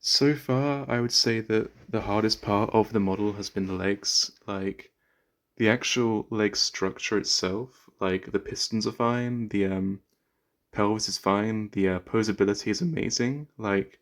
So far, I would say that the hardest part of the model has been the legs. Like, the actual leg structure itself, like the pistons are fine, the pelvis is fine, the posability is amazing. Like,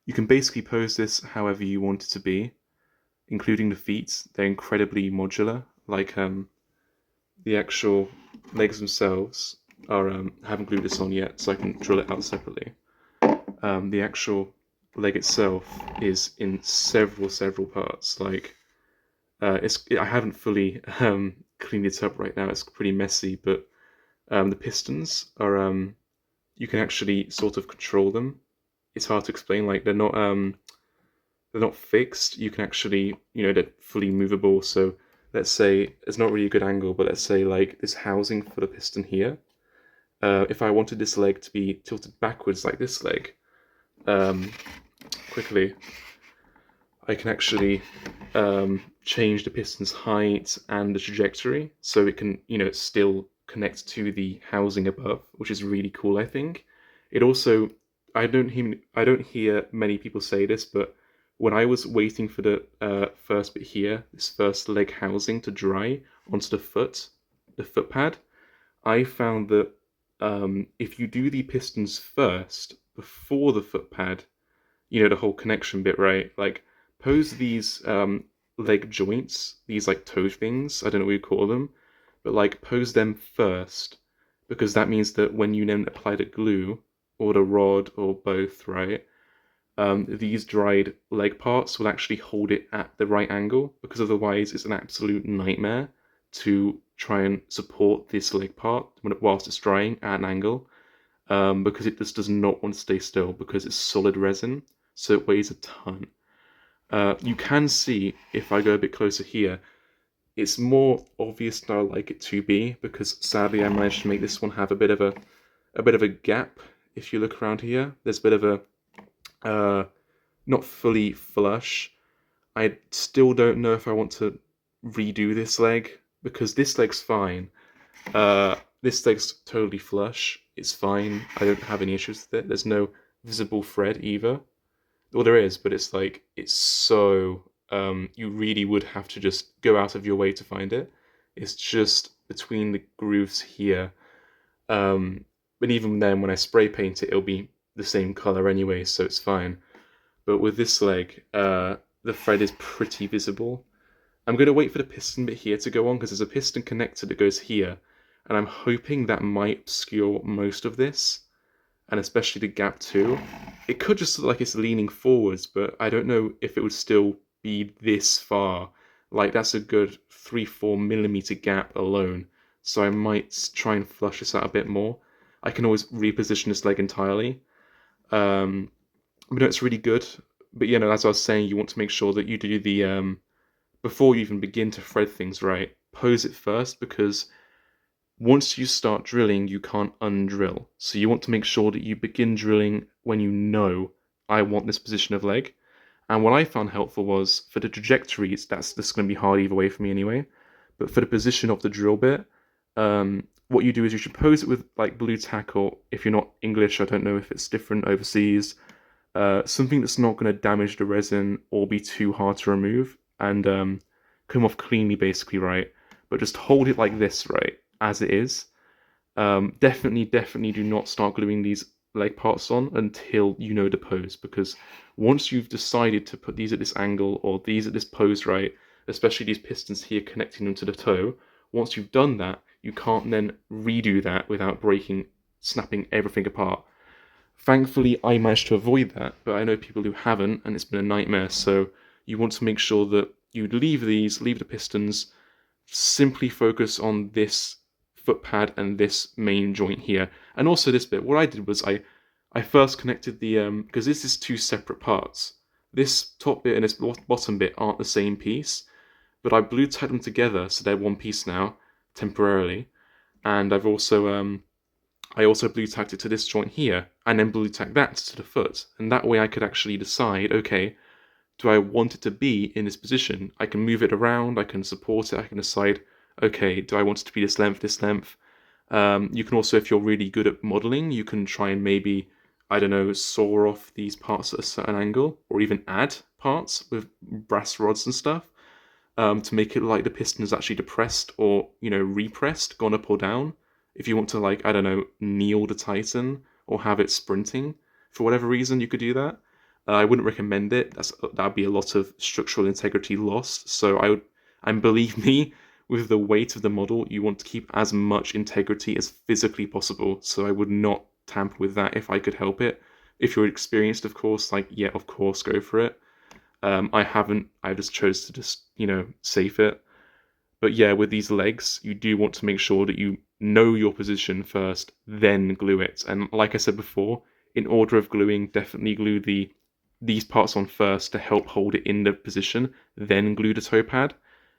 you can basically pose this however you want it to be, including the feet. They're incredibly modular. Like, the actual legs themselves are haven't glued this on yet, so I can drill it out separately. The actual leg itself is in several parts. Like, I haven't fully cleaned it up right now. It's pretty messy, but the pistons are you can actually sort of control them. It's hard to explain. Like, they're not fixed. You can actually, they're fully movable. So let's say it's not really a good angle, but let's say like this housing for the piston here. If I wanted this leg to be tilted backwards like this leg, um, quickly, I can actually change the piston's height and the trajectory so it can, still connect to the housing above, which is really cool, I think. It also, I don't hear many people say this, but when I was waiting for the first bit here, this first leg housing to dry onto the foot pad, I found that if you do the pistons first before the foot pad, the whole connection bit, right? Like, pose these leg joints, these like toe things, I don't know what you call them, but like pose them first, because that means that when you then apply the glue or the rod or both, right? These dried leg parts will actually hold it at the right angle, because otherwise it's an absolute nightmare to try and support this leg part whilst it's drying at an angle, because it just does not want to stay still because it's solid resin, so it weighs a ton. You can see, if I go a bit closer here, it's more obvious than I like it to be, because sadly I managed to make this one have a bit of a gap. If you look around here, there's a bit of a not fully flush. I still don't know if I want to redo this leg, because this leg's fine. This leg's totally flush. It's fine. I don't have any issues with it. There's no visible thread either. Well, there is, but it's like it's so you really would have to just go out of your way to find it. It's just between the grooves here. But even then, when I spray paint it, it'll be the same color anyway, so it's fine. But with this leg, the thread is pretty visible. I'm going to wait for the piston bit here to go on, because there's a piston connector that goes here, and I'm hoping that might obscure most of this, and especially the gap too. It could just look like it's leaning forwards, but I don't know if it would still be this far. Like, that's a good 3-4 millimeter gap alone, so I might try and flush this out a bit more. I can always reposition this leg entirely. But no, it's really good. But as I was saying, you want to make sure that you do the before you even begin to thread things right, pose it first, because once you start drilling, you can't undrill. So you want to make sure that you begin drilling when you know, I want this position of leg. And what I found helpful was, for the trajectories, that's going to be hard either way for me anyway. But for the position of the drill bit, what you do is you should pose it with like blue tack, or if you're not English, I don't know if it's different overseas, something that's not going to damage the resin or be too hard to remove, and come off cleanly, basically, right? But just hold it like this, right, as it is. Definitely do not start gluing these leg parts on until you know the pose, because once you've decided to put these at this angle or these at this pose, right, especially these pistons here connecting them to the toe, once you've done that, you can't then redo that without snapping everything apart. Thankfully, I managed to avoid that, but I know people who haven't, and it's been a nightmare. So you want to make sure that you leave the pistons, simply focus on this foot pad and this main joint here, and also this bit. What I did was I first connected the because this is two separate parts. This top bit and this bottom bit aren't the same piece, but I blue tied them together so they're one piece now, temporarily. And I also blue tacked it to this joint here, and then blue tacked that to the foot. And that way I could actually decide, okay, do I want it to be in this position? I can move it around, I can support it, I can decide, okay, do I want it to be this length, this length? You can also, if you're really good at modeling, you can try and maybe I don't know, saw off these parts at a certain angle, or even add parts with brass rods and stuff, to make it like the piston is actually depressed or, repressed, gone up or down. If you want to, like, I don't know, kneel the Titan or have it sprinting, for whatever reason, you could do that. I wouldn't recommend it. That'd be a lot of structural integrity lost. So and believe me, with the weight of the model, you want to keep as much integrity as physically possible. So I would not tamper with that if I could help it. If you're experienced, of course, like, yeah, of course, go for it. I haven't. I just chose to just, safe it. But yeah, with these legs, you do want to make sure that you know your position first, then glue it. And like I said before, in order of gluing, definitely glue these parts on first to help hold it in the position, then glue the toe pad.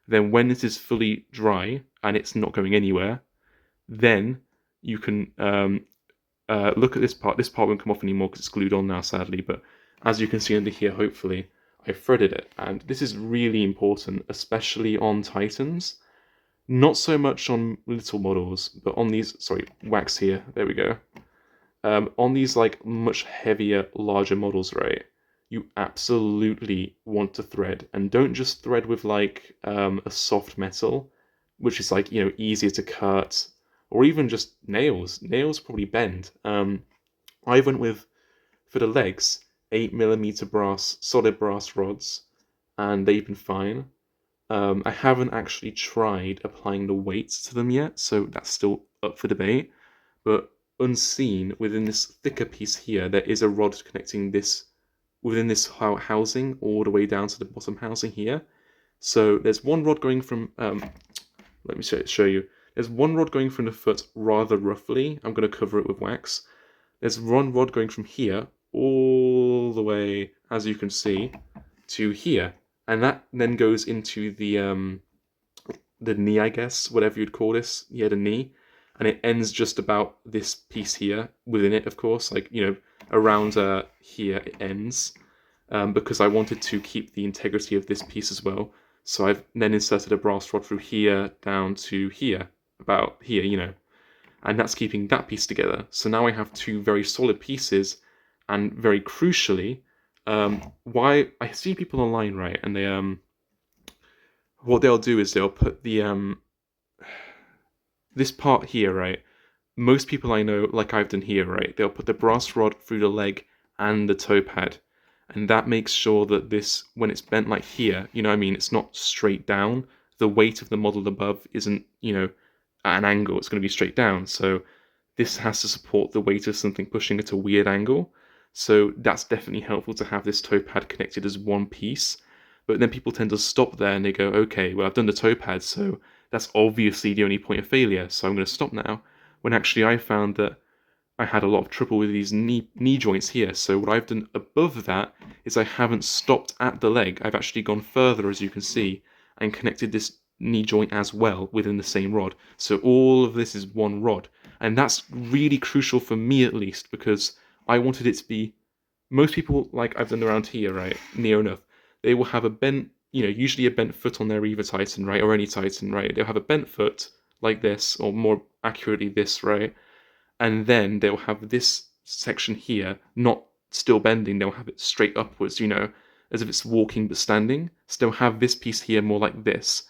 Then when it is fully dry and it's not going anywhere, then you can look at this part. This part won't come off anymore because it's glued on now, sadly. But as you can see under here, hopefully, I threaded it. And this is really important, especially on Titans. Not so much on little models, but on these, sorry, wax here, there we go. On these like much heavier, larger models, right, you absolutely want to thread. And don't just thread with like a soft metal, which is like, easier to cut, or even just nails. Nails probably bend. I went with, for the legs, 8mm brass, solid brass rods, and they've been fine. I haven't actually tried applying the weights to them yet, so that's still up for debate. But unseen, within this thicker piece here, there is a rod connecting this, within this housing, all the way down to the bottom housing here. So there's one rod going from, let me show you. There's one rod going from the foot rather roughly. I'm going to cover it with wax. There's one rod going from here all the way, as you can see, to here. And that then goes into the knee, I guess, whatever you'd call this. Yeah, the knee. And it ends just about this piece here, within it, of course, like, around here it ends, because I wanted to keep the integrity of this piece as well. So I've then inserted a brass rod through here down to here, about here, and that's keeping that piece together. So now I have two very solid pieces, and very crucially, why I see people online, right, and they what they'll do is they'll put the this part here, right. Most people I know, like I've done here, right, they'll put the brass rod through the leg and the toe pad, and that makes sure that this, when it's bent like here, you know what I mean, it's not straight down. The weight of the model above isn't, at an angle, it's going to be straight down. So this has to support the weight of something pushing at a weird angle. So that's definitely helpful to have this toe pad connected as one piece. But then people tend to stop there and they go, okay, well, I've done the toe pad, so that's obviously the only point of failure, so I'm going to stop now. When actually I found that I had a lot of trouble with these knee joints here. So what I've done above that is I haven't stopped at the leg. I've actually gone further, as you can see, and connected this knee joint as well within the same rod. So all of this is one rod. And that's really crucial for me, at least, because I wanted it to be, most people, like I've done around here, right, near enough, they will have a bent, usually a bent foot on their Reaver Titan, right, or any Titan, right? They'll have a bent foot like this, or more accurately this, right? And then they'll have this section here not still bending, they'll have it straight upwards, as if it's walking but standing. So they'll have this piece here more like this.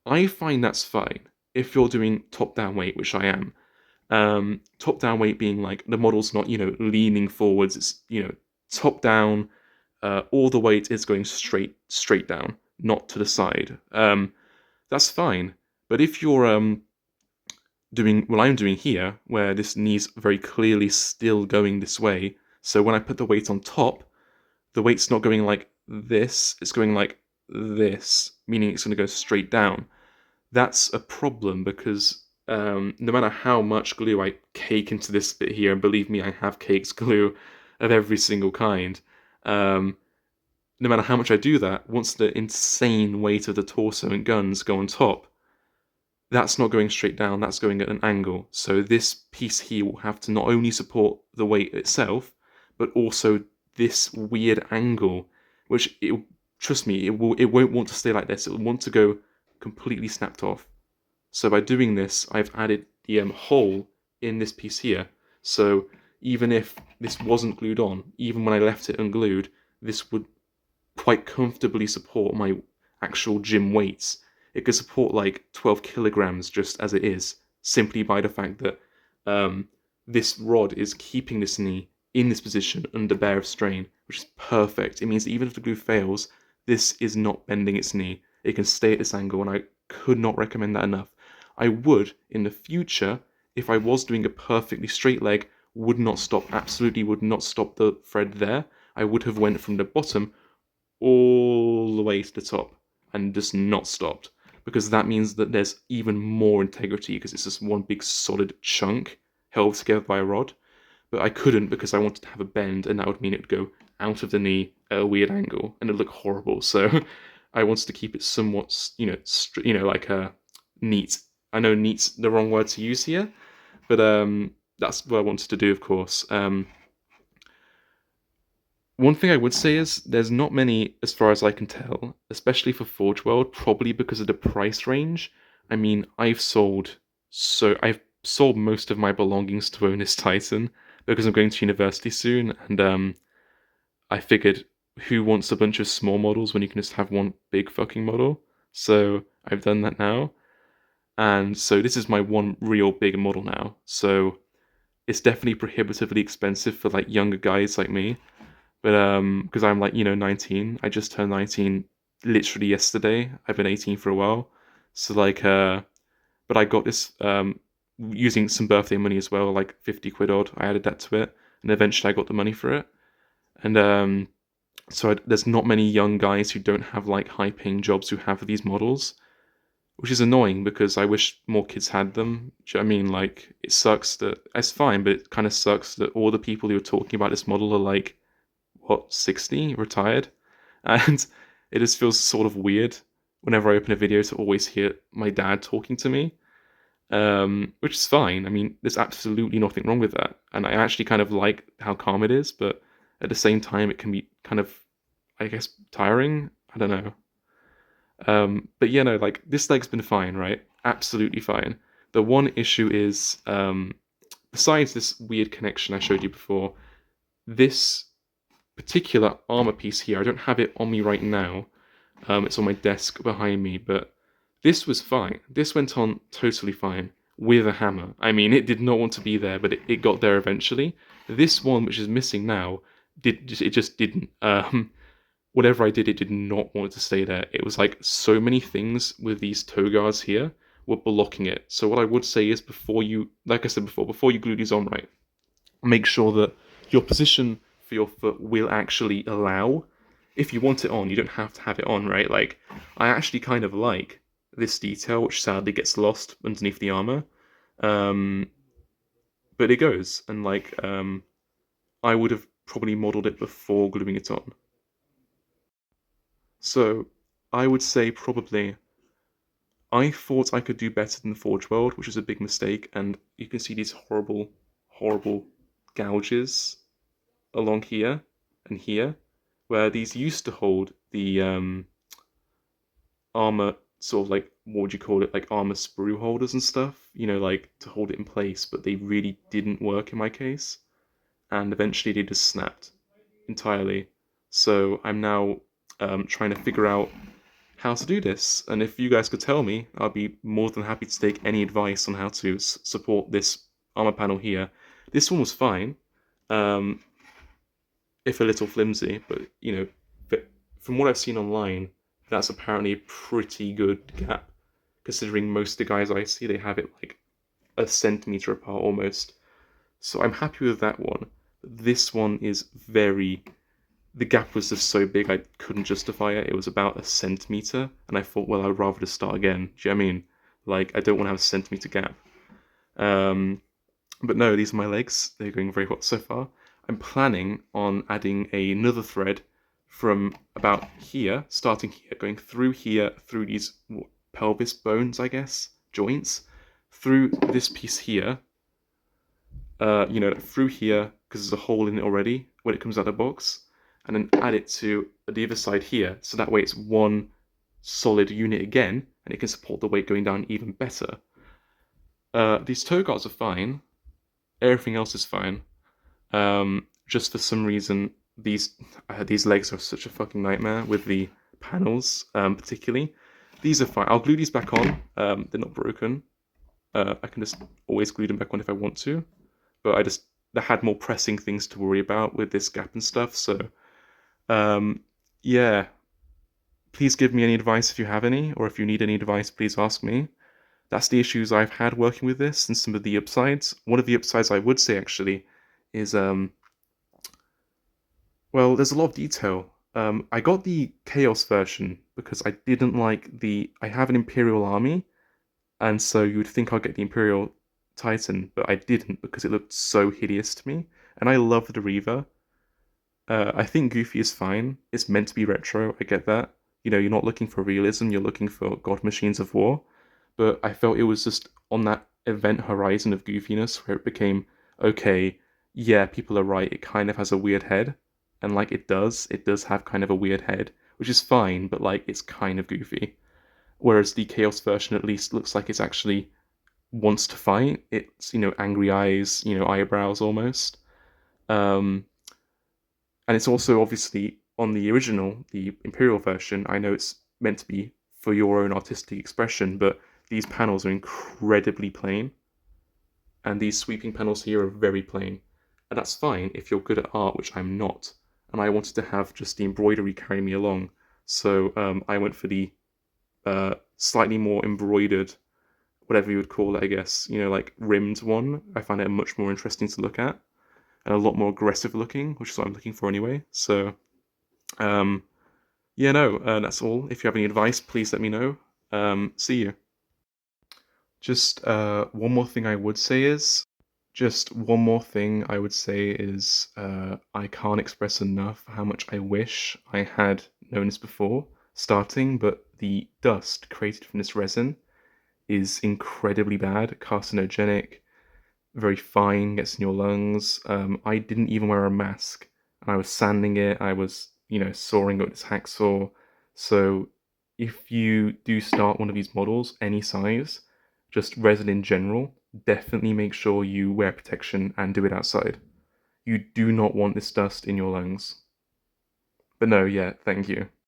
I find that's fine if you're doing top-down weight, which I am. Top-down weight being like the model's not, leaning forwards, it's, top-down, all the weight is going straight down, not to the side. That's fine. But if you're doing what I'm doing here, where this knee's very clearly still going this way, so when I put the weight on top, the weight's not going like this, it's going like this, meaning it's going to go straight down. That's a problem because no matter how much glue I cake into this bit here, and believe me, I have caked glue of every single kind, no matter how much I do that, once the insane weight of the torso and guns go on top, that's not going straight down, that's going at an angle. So this piece here will have to not only support the weight itself, but also this weird angle, which, trust me, it won't want to stay like this. It will want to go completely snapped off. So by doing this, I've added the hole in this piece here. So even if this wasn't glued on, even when I left it unglued, this would quite comfortably support my actual gym weights. It could support like 12 kilograms just as it is, simply by the fact that this rod is keeping this knee in this position under bear of strain, which is perfect. It means that even if the glue fails, this is not bending its knee. It can stay at this angle, and I could not recommend that enough. I would, in the future, if I was doing a perfectly straight leg, would not stop, absolutely would not stop the thread there. I would have went from the bottom all the way to the top and just not stopped, because that means that there's even more integrity because it's just one big solid chunk held together by a rod. But I couldn't because I wanted to have a bend, and that would mean it would go out of the knee at a weird angle and it'd look horrible. So I wanted to keep it somewhat, like a neat. I know neat's the wrong word to use here, but that's what I wanted to do, of course. One thing I would say is there's not many, as far as I can tell, especially for Forgeworld, probably because of the price range. I mean, I've sold most of my belongings to own this Titan because I'm going to university soon, and I figured who wants a bunch of small models when you can just have one big fucking model? So I've done that now. And so this is my one real big model now. So it's definitely prohibitively expensive for like younger guys like me. But because I'm like, 19. I just turned 19 literally yesterday. I've been 18 for a while. So like but I got this using some birthday money as well, like 50 quid odd. I added that to it, and eventually I got the money for it. And so there's not many young guys who don't have like high paying jobs who have these models, which is annoying because I wish more kids had them. Do you know what I mean? Like, it sucks that it's fine, but it kind of sucks that all the people who are talking about this model are like, what, 60, retired? And it just feels sort of weird whenever I open a video to always hear my dad talking to me, which is fine. I mean, there's absolutely nothing wrong with that. And I actually kind of like how calm it is, but at the same time, it can be kind of, I guess, tiring. I don't know. But yeah, no, like this leg's been fine, right? Absolutely fine. The one issue is, besides this weird connection I showed you before, this particular armor piece here, I don't have it on me right now. It's on my desk behind me, but this was fine. This went on totally fine with a hammer. I mean, it did not want to be there, but it got there eventually. This one, which is missing now, it just didn't. Whatever I did, it did not want to stay there. It was like so many things with these toe guards here were blocking it. So what I would say is before you, like I said before you glue these on right, make sure that your position for your foot will actually allow. If you want it on, you don't have to have it on, right? Like, I actually kind of like this detail, which sadly gets lost underneath the armor. But it goes, and like, I would have probably modeled it before gluing it on. So I would say probably I thought I could do better than Forgeworld, which is a big mistake, and you can see these horrible, horrible gouges along here and here, where these used to hold the armor, sort of like, what would you call it, like armor sprue holders and stuff, like to hold it in place, but they really didn't work in my case, and eventually they just snapped entirely. So I'm now trying to figure out how to do this, and if you guys could tell me, I'd be more than happy to take any advice on how to support this armor panel here. This one was fine, if a little flimsy, but from what I've seen online, that's apparently a pretty good gap, considering most of the guys I see, they have it like a centimeter apart almost. So I'm happy with that one. This one is the gap was just so big I couldn't justify it. It was about a centimeter, and I thought, well, I'd rather just start again. Do you know what I mean? Like, I don't want to have a centimeter gap. But no, these are my legs. They're going very well so far. I'm planning on adding another thread from about here, starting here, going through here, through these pelvis bones, I guess, joints, through this piece here, through here, because there's a hole in it already when it comes out of the box, and then add it to the other side here, so that way it's one solid unit again, and it can support the weight going down even better. These toe guards are fine. Everything else is fine. Just for some reason, these legs are such a fucking nightmare with the panels, particularly. These are fine. I'll glue these back on. They're not broken. I can just always glue them back on if I want to. But I had more pressing things to worry about with this gap and stuff. So um, yeah, please give me any advice if you have any, or if you need any advice, please ask me. That's the issues I've had working with this, and some of the upsides. One of the upsides I would say actually is well, there's a lot of detail. I got the Chaos version because I didn't like the. I have an Imperial army, and so you would think I'd get the Imperial Titan, but I didn't because it looked so hideous to me. And I love the Reaver. I think Goofy is fine. It's meant to be retro. I get that. You know, you're not looking for realism. You're looking for God Machines of War. But I felt it was just on that event horizon of goofiness where it became okay. Yeah, people are right. It kind of has a weird head, and like it does. It does have kind of a weird head, which is fine. But like, it's kind of goofy. Whereas the Chaos version at least looks like it's actually wants to fight. It's angry eyes, eyebrows almost. Um, and it's also obviously on the original, the Imperial version. I know it's meant to be for your own artistic expression, but these panels are incredibly plain, and these sweeping panels here are very plain. And that's fine if you're good at art, which I'm not. And I wanted to have just the embroidery carry me along. So I went for the slightly more embroidered, whatever you would call it, I guess, like rimmed one. I find it much more interesting to look at and a lot more aggressive looking, which is what I'm looking for anyway. So um, yeah, no, that's all. If you have any advice, please let me know. See you. Just one more thing I would say is, just one more thing I would say is, I can't express enough how much I wish I had known this before starting, but the dust created from this resin is incredibly bad, carcinogenic, very fine, gets in your lungs. I didn't even wear a mask, and I was sanding it. I was, sawing up this hacksaw. So, if you do start one of these models, any size, just resin in general, definitely make sure you wear protection and do it outside. You do not want this dust in your lungs. But no, yeah, thank you.